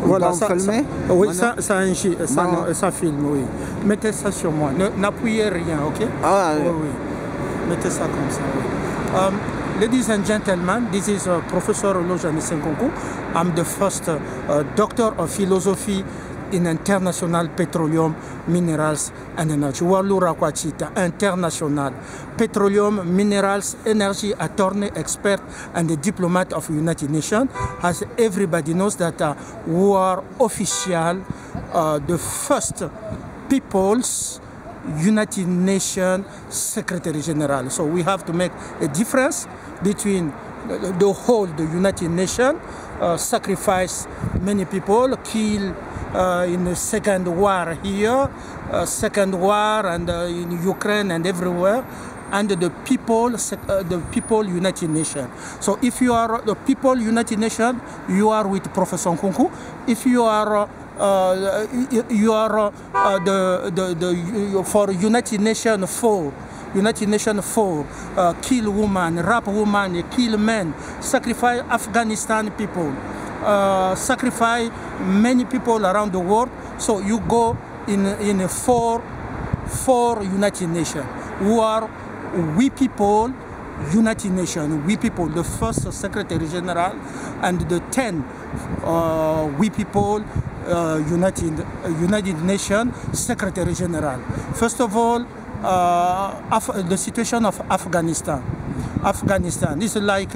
Voilà, ça filmer? Oui, ça filme, oui. Mettez ça sur moi. N'appuyez rien, ok? Ah, oui, oui. Mettez ça comme ça, oui. Ladies and gentlemen, this is Professor Olojane Senkonkou. I'm the first doctor of philosophy in international petroleum, minerals and energy. Walura Kwachita, international petroleum, minerals, energy attorney, expert and a diplomat of United Nations. As everybody knows that we are official, the first people's United Nations Secretary General. So we have to make a difference between the whole the United Nations, sacrifice many people, kill in the second war here, second war and in Ukraine and everywhere, and the people United Nations. So if you are the people United Nations, you are with Professor Nkunku. If you are for United Nations 4. United Nations 4, kill women, rape women, kill men, sacrifice Afghanistan people, sacrifice many people around the world. So you go in four United Nations. Who are we people, United Nations, we people, the first Secretary General, and the 10 we people, United Nations Secretary General. First of all, the situation of Afghanistan. Afghanistan is like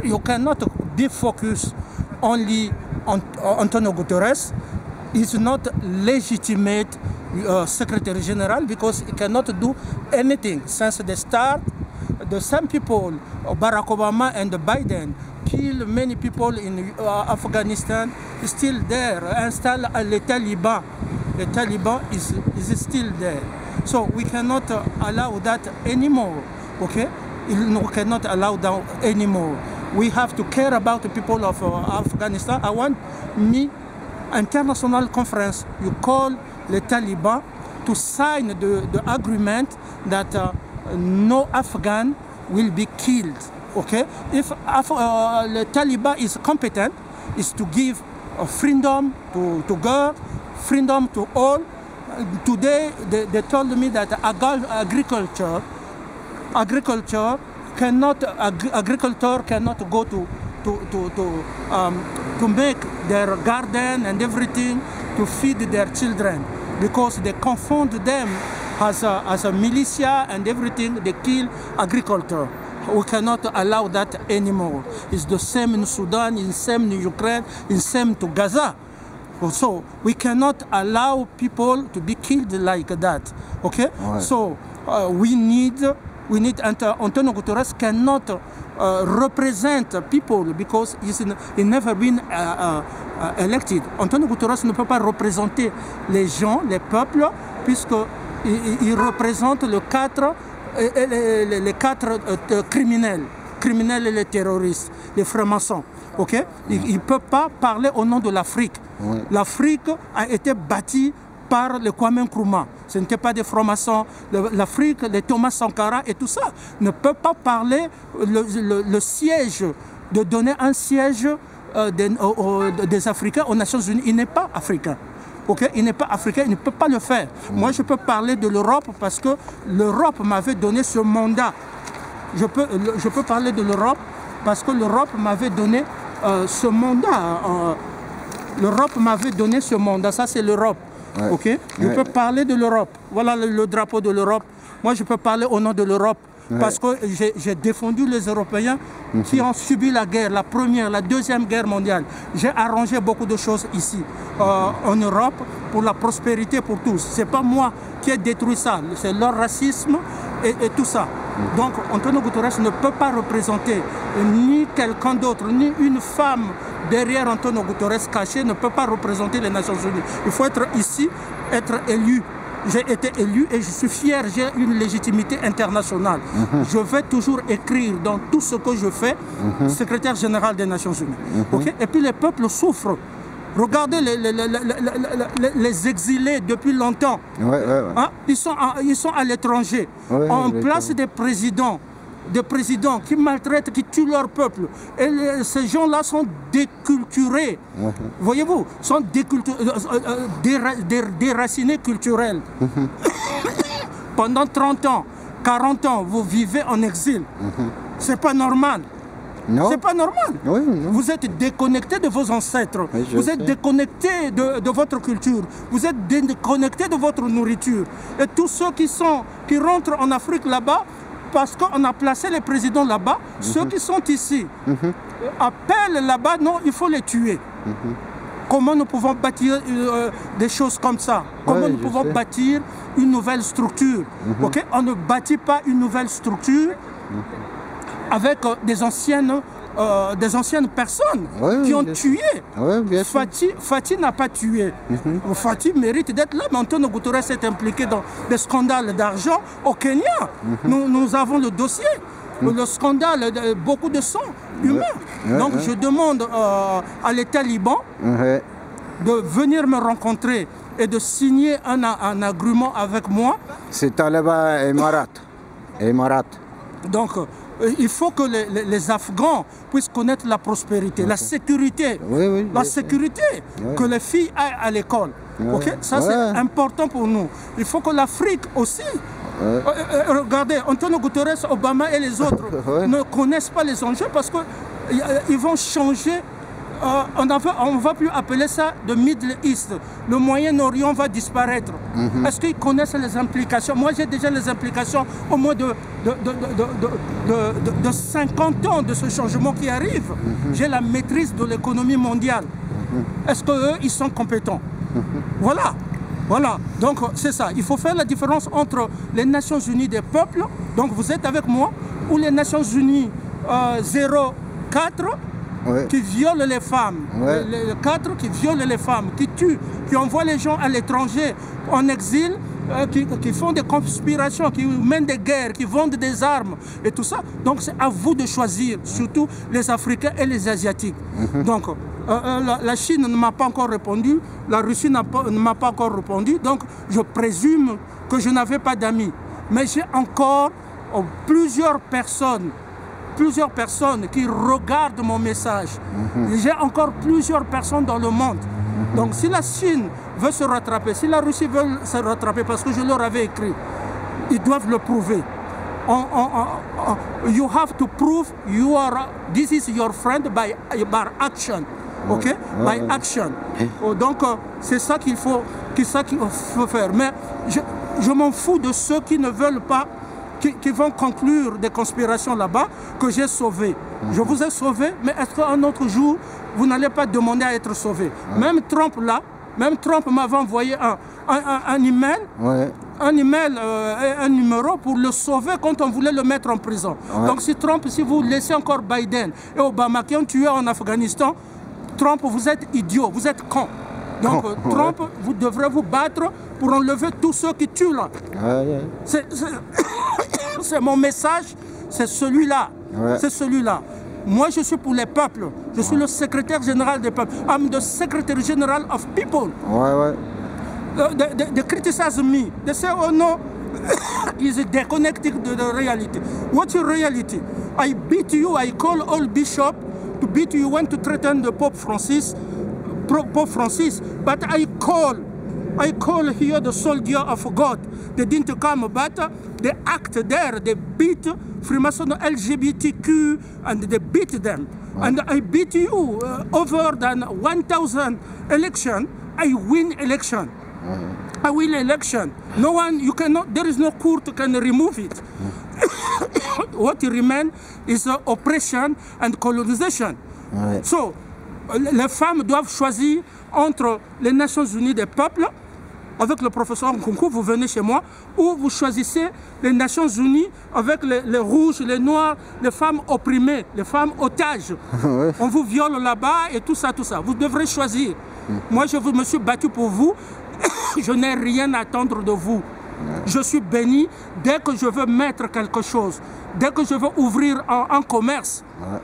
you cannot be focused only on Antonio Guterres. He's not legitimate Secretary General because he cannot do anything since the start. The same people, Barack Obama and Biden, kill many people in Afghanistan, still there. Install the Taliban. The Taliban is still there. So we cannot allow that anymore, okay? We cannot allow that anymore. We have to care about the people of Afghanistan. I want international conference, you call the Taliban to sign the agreement that no Afghan will be killed, okay? If the Taliban is competent, is to give freedom to girls, freedom to all. Today they told me that agriculture cannot go to make their garden and everything to feed their children because they confund them as a militia and everything. They kill agriculture. We cannot allow that anymore. It's the same in Sudan, it's the same in Ukraine, it's the same to Gaza. So we cannot allow people to be killed like that, okay? Right. So we need Antonio Guterres cannot represent people because he's never been elected. Antonio Guterres ne peut pas représenter les gens, les peuples, puisqu'il représente les quatre criminels et les terroristes, les francs-maçons. Okay? Il ne peut pas parler au nom de l'Afrique. Oui. L'Afrique a été bâtie par le Kwame Nkrumah. Ce n'était pas des francs-maçons. L'Afrique, les Thomas Sankara et tout ça ne peut pas parler le siège, de donner un siège des Africains aux Nations Unies. Il n'est pas africain. Okay? Il n'est pas africain, il ne peut pas le faire. Moi, je peux parler de l'Europe parce que l'Europe m'avait donné ce mandat. Je peux parler de l'Europe parce que l'Europe m'avait donné ce mandat. L'Europe m'avait donné ce mandat. Ça, c'est l'Europe. Ouais. Okay? Je peux parler de l'Europe. Voilà le drapeau de l'Europe. Moi, je peux parler au nom de l'Europe. Parce que j'ai défendu les Européens qui ont subi la guerre, la première, la deuxième guerre mondiale. J'ai arrangé beaucoup de choses ici, en Europe, pour la prospérité pour tous. Ce n'est pas moi qui ai détruit ça, c'est leur racisme et tout ça. Donc Antonio Guterres ne peut pas représenter ni quelqu'un d'autre, ni une femme derrière Antonio Guterres caché, ne peut pas représenter les Nations Unies. Il faut être ici, être élu. J'ai été élu et je suis fier, j'ai une légitimité internationale. Je vais toujours écrire dans tout ce que je fais, secrétaire général des Nations Unies. Okay? Et puis les peuples souffrent. Regardez les exilés depuis longtemps. Hein? Ils sont à l'étranger. On place des présidents des présidents qui maltraitent, qui tuent leur peuple. Et ces gens-là sont déculturés. Voyez-vous, sont déracinés culturels. Pendant 30 ans, 40 ans, vous vivez en exil. C'est pas normal. Non. C'est pas normal. Oui, non. Vous êtes déconnecté de vos ancêtres. Oui, vous êtes déconnecté de votre culture. Vous êtes déconnecté de votre nourriture. Et tous ceux qui rentrent en Afrique là-bas, parce qu'on a placé les présidents là-bas, ceux qui sont ici appellent là-bas, non, il faut les tuer. Comment nous pouvons bâtir des choses comme ça? Comment nous pouvons bâtir une nouvelle structure? Okay? On ne bâtit pas une nouvelle structure avec des anciennes personnes qui ont tué. Fati n'a pas tué. Fati mérite d'être là, mais Antonio Guterres est impliqué dans des scandales d'argent au Kenya. Nous avons le dossier. Le scandale, beaucoup de sang humain. Donc je demande à l'État liban de venir me rencontrer et de signer un agrément avec moi. C'est Taliban Émirat. Donc il faut que les Afghans puissent connaître la prospérité, la sécurité, la sécurité, que les filles aillent à l'école. Ça c'est important pour nous. Il faut que l'Afrique aussi. Regardez, Antonio Guterres, Obama et les autres ne connaissent pas les enjeux parce qu'ils vont changer. On ne va plus appeler ça de Middle East. Le Moyen-Orient va disparaître. Est-ce qu'ils connaissent les implications? Moi, j'ai déjà les implications au moins de 50 ans de ce changement qui arrive. J'ai la maîtrise de l'économie mondiale. Est-ce qu'eux, ils sont compétents? Voilà. Voilà, donc c'est ça. Il faut faire la différence entre les Nations Unies des peuples, donc vous êtes avec moi, ou les Nations Unies 04 qui violent les femmes, les 4 qui violent les femmes, qui tuent, qui envoient les gens à l'étranger en exil, qui font des conspirations, qui mènent des guerres, qui vendent des armes et tout ça. Donc c'est à vous de choisir, surtout les Africains et les Asiatiques. Donc la Chine ne m'a pas encore répondu, la Russie ne m'a pas encore répondu, donc je présume que je n'avais pas d'amis. Mais j'ai encore plusieurs personnes qui regardent mon message. J'ai encore plusieurs personnes dans le monde. Donc si la Chine veut se rattraper, si la Russie veut se rattraper, parce que je leur avais écrit, ils doivent le prouver. You have to prove this is your friend by action. Okay? By action. Donc c'est ça qu'il faut faire. Mais je m'en fous de ceux qui ne veulent pas, qui vont conclure des conspirations là-bas, que j'ai sauvé. Je vous ai sauvé, mais est-ce qu'un autre jour, vous n'allez pas demander à être sauvé? Même Trump là, m'avait envoyé un email, un numéro pour le sauver quand on voulait le mettre en prison. Donc si vous laissez encore Biden et Obama qui ont tué en Afghanistan, Trump, vous êtes idiot, vous êtes con. Donc Trump, vous devrez vous battre pour enlever tous ceux qui tuent là. C'est mon message, c'est celui-là. C'est celui-là. Moi, je suis pour les peuples. Je suis le secrétaire général des peuples. I'm the secretary general of people. They criticize me. They say, oh no, he's disconnected to the reality. What's your reality? I beat you, I call all bishops to beat you. You want to threaten the Pope Francis, but I call here the soldier of God. They didn't come, but they act there. They beat Freemason LGBTQ and they beat them. And I beat you over than 1,000 election. I win election. I win election. No one, you cannot, there is no court can remove it. What remains is oppression and colonization. So, les femmes doivent choisir entre les Nations Unies des peuples, avec le professeur Nkunku, vous venez chez moi, ou vous choisissez les Nations Unies avec les rouges, les noirs, les femmes opprimées, les femmes otages. On vous viole là-bas et tout ça, tout ça. Vous devrez choisir. Moi, je me suis battu pour vous. Je n'ai rien à attendre de vous. Je suis béni dès que je veux mettre quelque chose, dès que je veux ouvrir un commerce.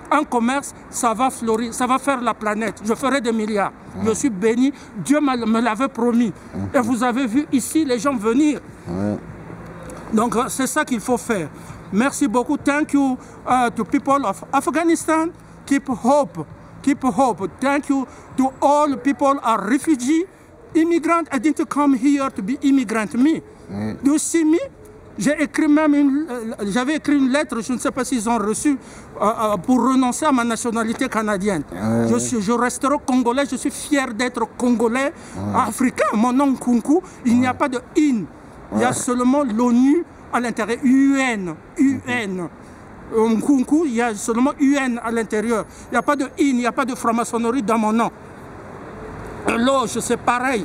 Un commerce, ça va fleurir, ça va faire la planète. Je ferai des milliards. Je suis béni, Dieu me l'avait promis. Et vous avez vu ici les gens venir. Donc c'est ça qu'il faut faire. Merci beaucoup. Thank you to people of Afghanistan. Keep hope. Keep hope. Thank you to all people are refugees, immigrants. I didn't come here to be immigrant. Me. Do you see me? J'avais écrit une lettre, je ne sais pas s'ils ont reçu, pour renoncer à ma nationalité canadienne. Je resterai congolais, je suis fier d'être congolais, africain. Mon nom Nkunku, il n'y a pas de in. Il y a seulement l'ONU à l'intérieur, UN. Nkunku, il y a seulement UN à l'intérieur. Il n'y a pas de in, il n'y a pas de franc-maçonnerie dans mon nom. Loge, c'est pareil.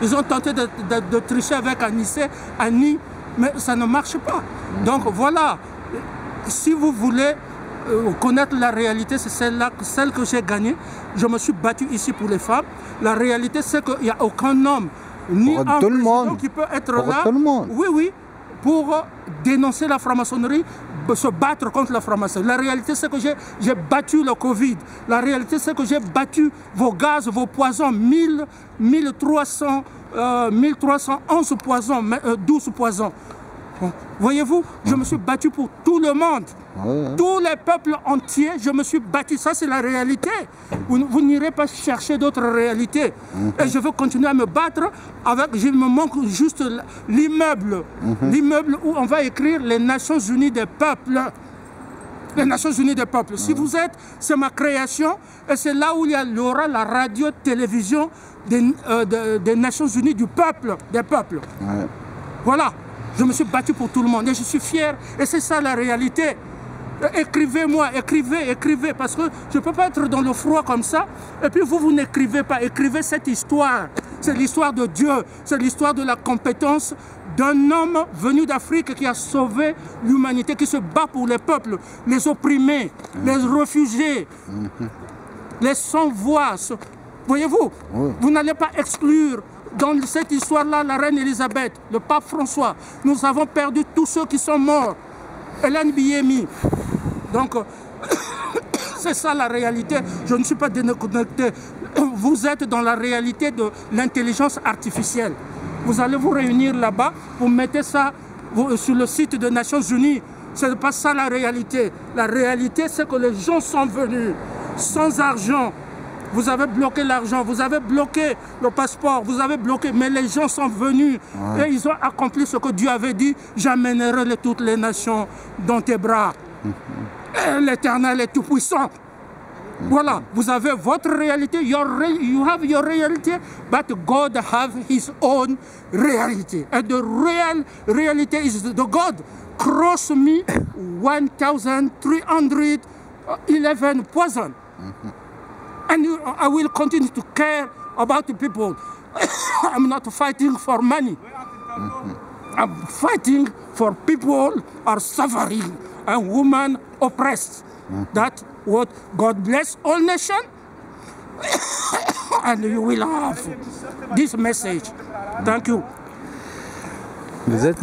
Ils ont tenté de tricher avec Annie, mais ça ne marche pas. Donc voilà, si vous voulez connaître la réalité, c'est celle que j'ai gagnée. Je me suis battu ici pour les femmes. La réalité, c'est qu'il n'y a aucun homme, ni un président qui peut être là. Oui, pour dénoncer la franc-maçonnerie, se battre contre la franc-maçonnerie. La réalité, c'est que j'ai battu le Covid. La réalité, c'est que j'ai battu vos gaz, vos poisons, 1311 poisons, 12 poisons. Voyez-vous, je me suis battu pour tout le monde. Tous les peuples entiers, je me suis battu. Ça, c'est la réalité. Vous n'irez pas chercher d'autres réalités. Et je veux continuer à me battre avec... Il me manque juste l'immeuble. L'immeuble où on va écrire les Nations Unies des peuples. Les Nations Unies des peuples. Si vous êtes, c'est ma création. Et c'est là où il y aura la radio-télévision des Nations Unies du peuple, des peuples. Voilà. Je me suis battu pour tout le monde et je suis fier. Et c'est ça la réalité. Écrivez-moi, écrivez, parce que je ne peux pas être dans le froid comme ça. Et puis vous n'écrivez pas. Écrivez cette histoire. C'est l'histoire de Dieu. C'est l'histoire de la compétence d'un homme venu d'Afrique qui a sauvé l'humanité, qui se bat pour les peuples, les opprimés, les réfugiés, les sans-voix. Voyez-vous, vous n'allez pas exclure dans cette histoire-là la reine Elisabeth, le pape François. Nous avons perdu tous ceux qui sont morts. Hélène Biyemi. Donc, c'est ça la réalité. Je ne suis pas déconnecté. Vous êtes dans la réalité de l'intelligence artificielle. Vous allez vous réunir là-bas, vous mettez ça sur le site des Nations Unies. Ce n'est pas ça la réalité. La réalité, c'est que les gens sont venus sans argent. Vous avez bloqué l'argent, vous avez bloqué le passeport, vous avez bloqué, mais les gens sont venus et ils ont accompli ce que Dieu avait dit. J'amènerai toutes les nations dans tes bras. L'Éternel est tout-puissant. Voilà, vous avez votre réalité, you have your reality, but God have His own reality. And the real reality is the God crossed me 1,311 poison. And I will continue to care about the people. I'm not fighting for money. I'm fighting for people who are suffering and women oppressed. That's what God bless all nations. And you will have this message. Thank you. Vous êtes